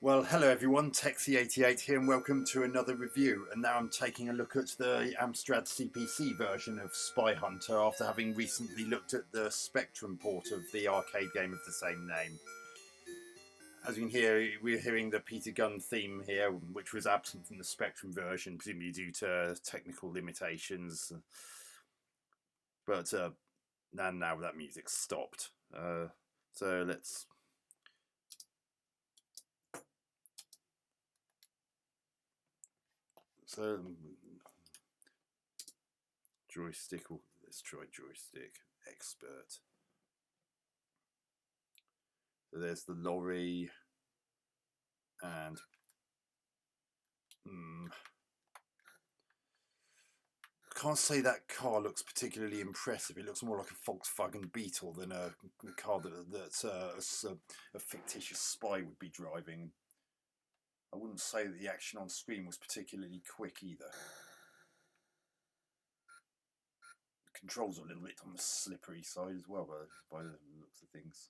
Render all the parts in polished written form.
Well, hello everyone, Texie88 here and welcome to another review. And now I'm taking a look at the Amstrad CPC version of Spy Hunter after having recently looked at the Spectrum port of the arcade game of the same name. As you can hear, we're hearing the Peter Gunn theme here, which was absent from the Spectrum version, presumably due to technical limitations. But now that music's stopped. So let's... joystick, let's try joystick expert. So there's the lorry, and I can't say that car looks particularly impressive. It looks more like a Volkswagen Beetle than a car that a fictitious spy would be driving. I wouldn't say that the action on screen was particularly quick either. The controls are a little bit on the slippery side as well, by the looks of things.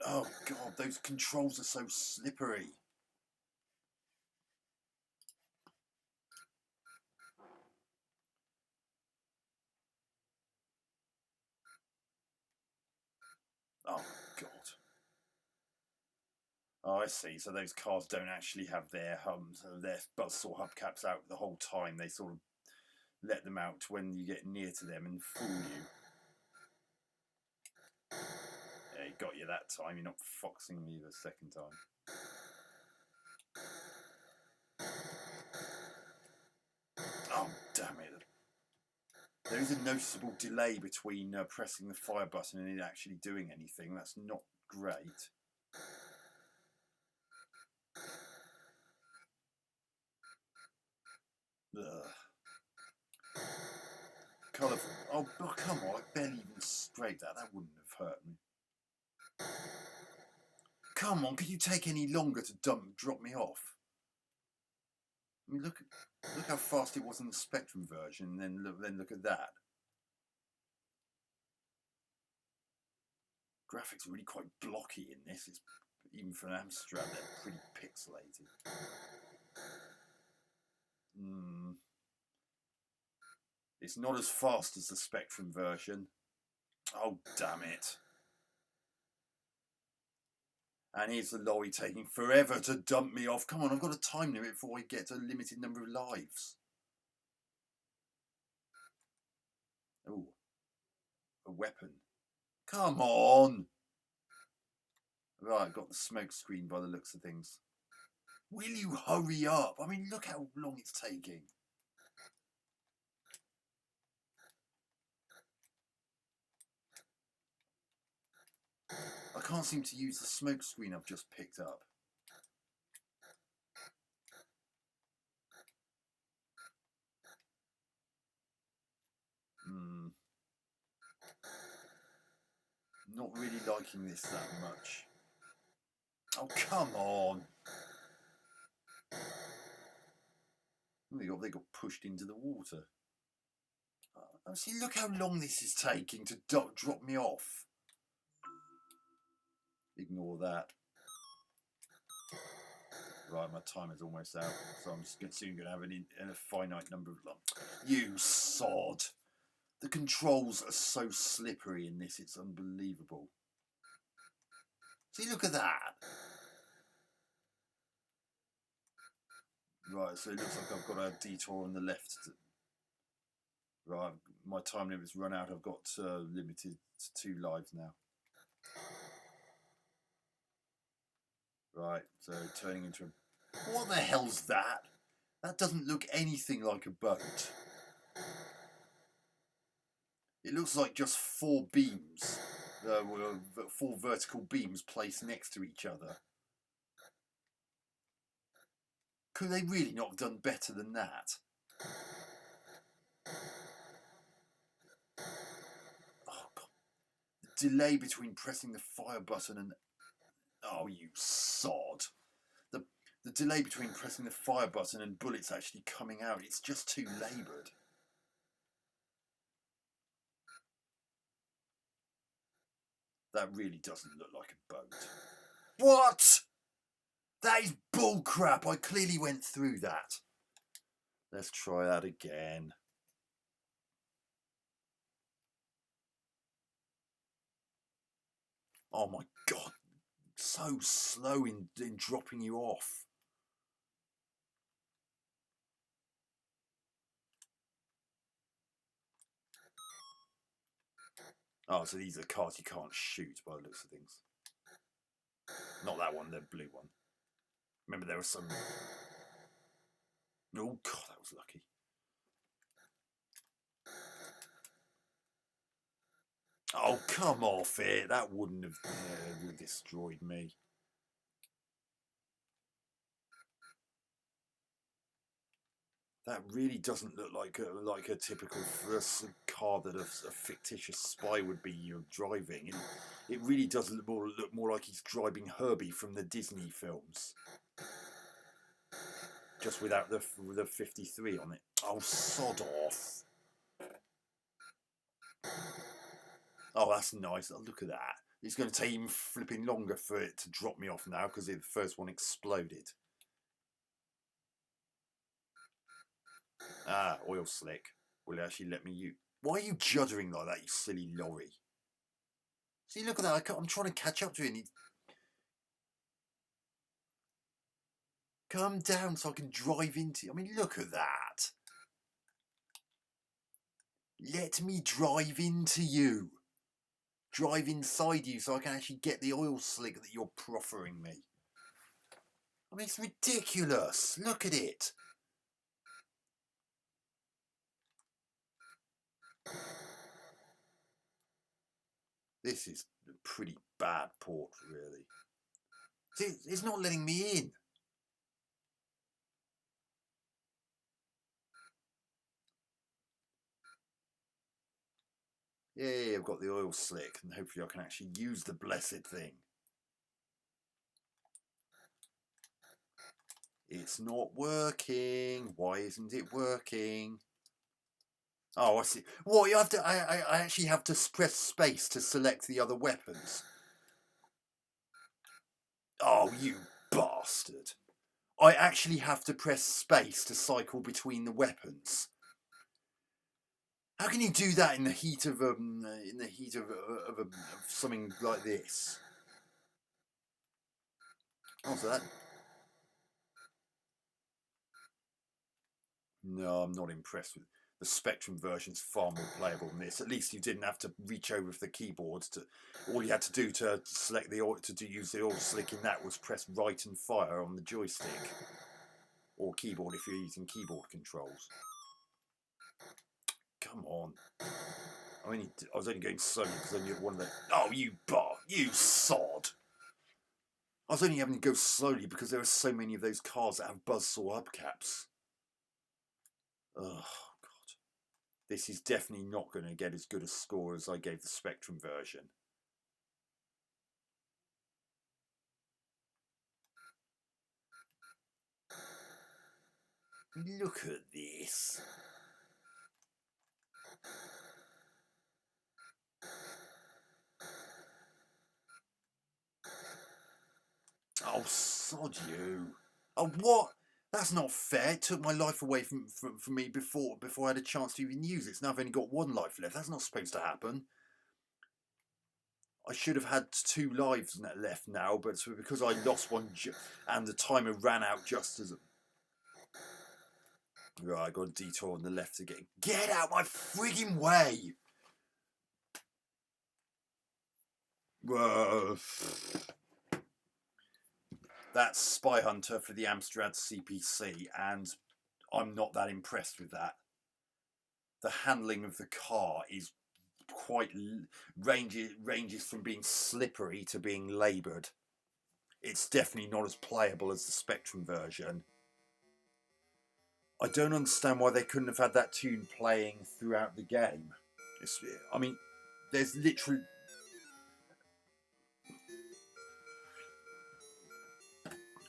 Oh god, those controls are so slippery. Oh god. Oh, I see. So those cars don't actually have their buzzsaw hubcaps out the whole time. They sort of let them out when you get near to them and fool you. Yeah, he got you that time. You're not foxing me the second time. Oh, damn it. There is a noticeable delay between pressing the fire button and it actually doing anything. That's not great. Ugh. Colourful. Oh, come on. I barely even scraped that. That wouldn't have hurt me. Come on, could you take any longer to drop me off? I mean, look how fast it was in the Spectrum version, and then look at that. Graphics are really quite blocky in this. It's, even for an Amstrad, they're pretty pixelated. It's not as fast as the Spectrum version. Oh, damn it. And here's the lorry taking forever to dump me off. Come on, I've got a time limit before I get to a limited number of lives. Oh, a weapon. Come on. Right, got the smoke screen by the looks of things. Will you hurry up? I mean, look how long it's taking. I can't seem to use the smoke screen I've just picked up. Not really liking this that much. Oh, come on. They got pushed into the water. Oh, see, look how long this is taking to drop me off. Ignore that. Right, my time is almost out, so I'm soon going to have a finite number of lumps. You sod. The controls are so slippery in this, it's unbelievable. See, look at that. Right, so it looks like I've got a detour on the left. Right, my time limit's run out. I've got limited to 2 lives now. Right, so turning into a... What the hell's that? That doesn't look anything like a boat. It looks like just 4 beams. 4 vertical beams placed next to each other. Could they really not have done better than that? Oh, God. The delay between pressing the fire button and... Oh, you sod. The delay between pressing the fire button and bullets actually coming out, it's just too laboured. That really doesn't look like a boat. What? That is bullcrap. I clearly went through that. Let's try that again. Oh my god. So slow in dropping you off. Oh, so these are cars you can't shoot by the looks of things. Not that one, the blue one. Remember there was some... Oh god, that was lucky. Oh, come off it. That wouldn't have destroyed me. That really doesn't look like a typical first car that a fictitious spy would be driving. It really does look more like he's driving Herbie from the Disney films. Just without the 53 on it. Oh, sod off. Oh, that's nice. Oh, look at that. It's going to take him flipping longer for it to drop me off now because the first one exploded. Ah, oil slick. Will it actually let me use? Why are you juddering like that, you silly lorry? See, look at that. I'm trying to catch up to him. Come down so I can drive into... I mean, look at that. Let me drive into you. Drive inside you so I can actually get the oil slick that you're proffering me. I mean, it's ridiculous. Look at it. This is a pretty bad port, really. See, it's not letting me in. Yay, I've got the oil slick, and hopefully I can actually use the blessed thing. It's not working. Why isn't it working? Oh, I see. What, you have to... I actually have to press space to select the other weapons. Oh, you bastard. I actually have to press space to cycle between the weapons. How can you do that in the heat of something like this? Oh, so that... No, I'm not impressed with the Spectrum version's far more playable than this. At least you didn't have to reach over the keyboard to... All you had to do to select the oil, to use the oil slick in that was press right and fire on the joystick. Or keyboard if you're using keyboard controls. Come on. I was only going slowly because I knew one of the... Oh, you sod! I was only having to go slowly because there are so many of those cars that have buzzsaw hubcaps. Oh, God. This is definitely not going to get as good a score as I gave the Spectrum version. Look at this. Oh, sod you. Oh, what? That's not fair. It took my life away from me before I had a chance to even use it. So now I've only got one life left. That's not supposed to happen. I should have had 2 lives left now, but because I lost one and the timer ran out just as... Right, I got a detour on the left to get out my frigging way! That's Spy Hunter for the Amstrad CPC, and I'm not that impressed with that. The handling of the car is quite... ranges from being slippery to being laboured. It's definitely not as playable as the Spectrum version. I don't understand why they couldn't have had that tune playing throughout the game. I mean, there's literally...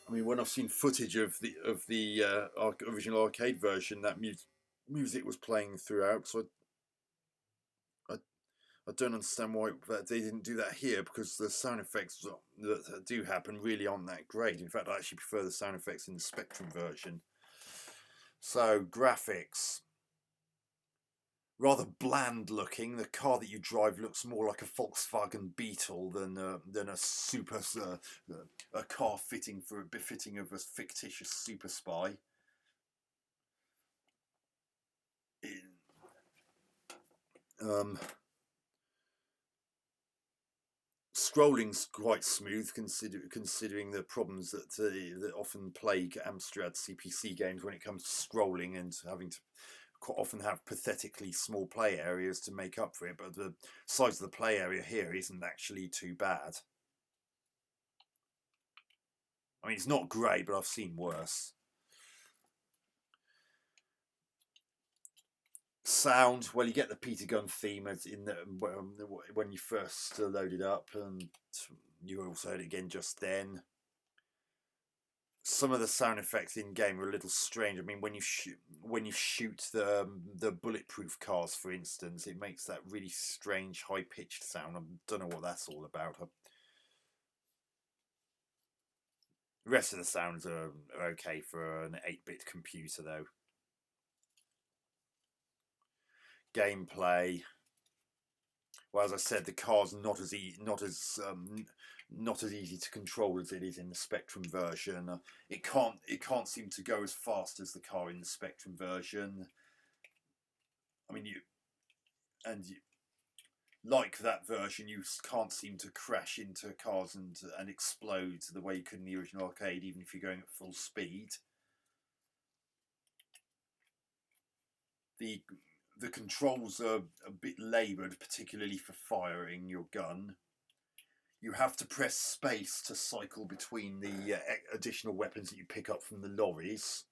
I mean, when I've seen footage of the original arcade version, that music was playing throughout. So I I don't understand why they didn't do that here, because the sound effects that do happen really aren't that great. In fact, I actually prefer the sound effects in the Spectrum version. So, graphics. Rather bland looking. The car that you drive looks more like a Volkswagen Beetle than a car befitting of a fictitious super spy. Scrolling's quite smooth, considering the problems that often plague Amstrad CPC games when it comes to scrolling and having to quite often have pathetically small play areas to make up for it. But the size of the play area here isn't actually too bad. I mean, it's not great, but I've seen worse. Sound, well, you get the Peter Gunn theme as in when you first load it up, and you also heard it again just then. Some of the sound effects in game are a little strange. I mean, when you shoot the bulletproof cars, for instance, it makes that really strange high pitched sound. I don't know what that's all about. The rest of the sounds are okay for an 8-bit computer, though. Gameplay. Well, as I said, the car's not as easy to control as it is in the Spectrum version. It can't seem to go as fast as the car in the Spectrum version. I mean, like that version, you can't seem to crash into cars and explode the way you could in the original arcade, even if you're going at full speed. The controls are a bit laboured, particularly for firing your gun. You have to press space to cycle between the additional weapons that you pick up from the lorries,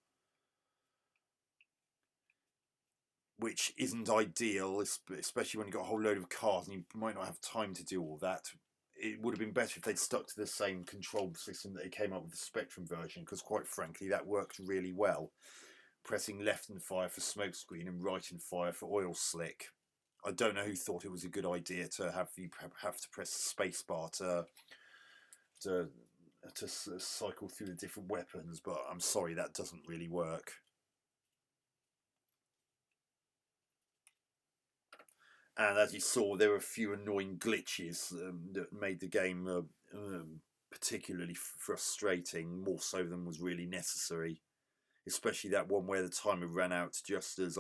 which isn't ideal, especially when you've got a whole load of cars and you might not have time to do all that. It would have been better if they'd stuck to the same control system that they came up with the Spectrum version, because quite frankly that worked really well. Pressing left and fire for smokescreen and right and fire for oil slick. I don't know who thought it was a good idea to have to press the spacebar to cycle through the different weapons, but I'm sorry, that doesn't really work. And as you saw, there were a few annoying glitches that made the game particularly frustrating, more so than was really necessary. Especially that one where the timer ran out just as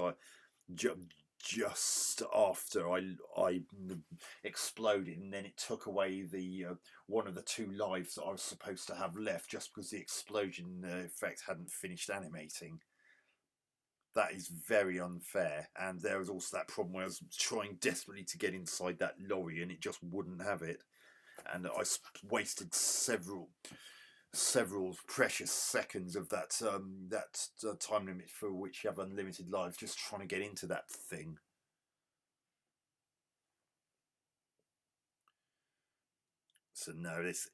just after I exploded, and then it took away the one of the 2 lives that I was supposed to have left, just because the explosion effect hadn't finished animating. That is very unfair. And there was also that problem where I was trying desperately to get inside that lorry and it just wouldn't have it, and I wasted several precious seconds of that time limit for which you have unlimited lives just trying to get into that thing. So no, this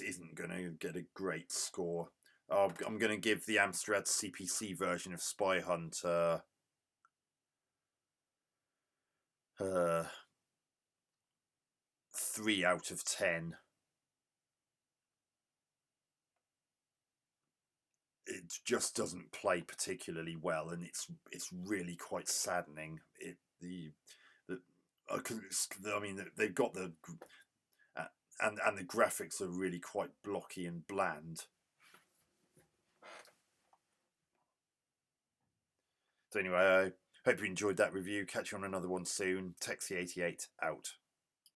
isn't going to get a great score. I'm going to give the Amstrad CPC version of Spy Hunter 3 out of 10. It just doesn't play particularly well, and it's really quite saddening. I mean, they've got the and the graphics are really quite blocky and bland. So anyway, I hope you enjoyed that review. Catch you on another one soon. Texie88 out.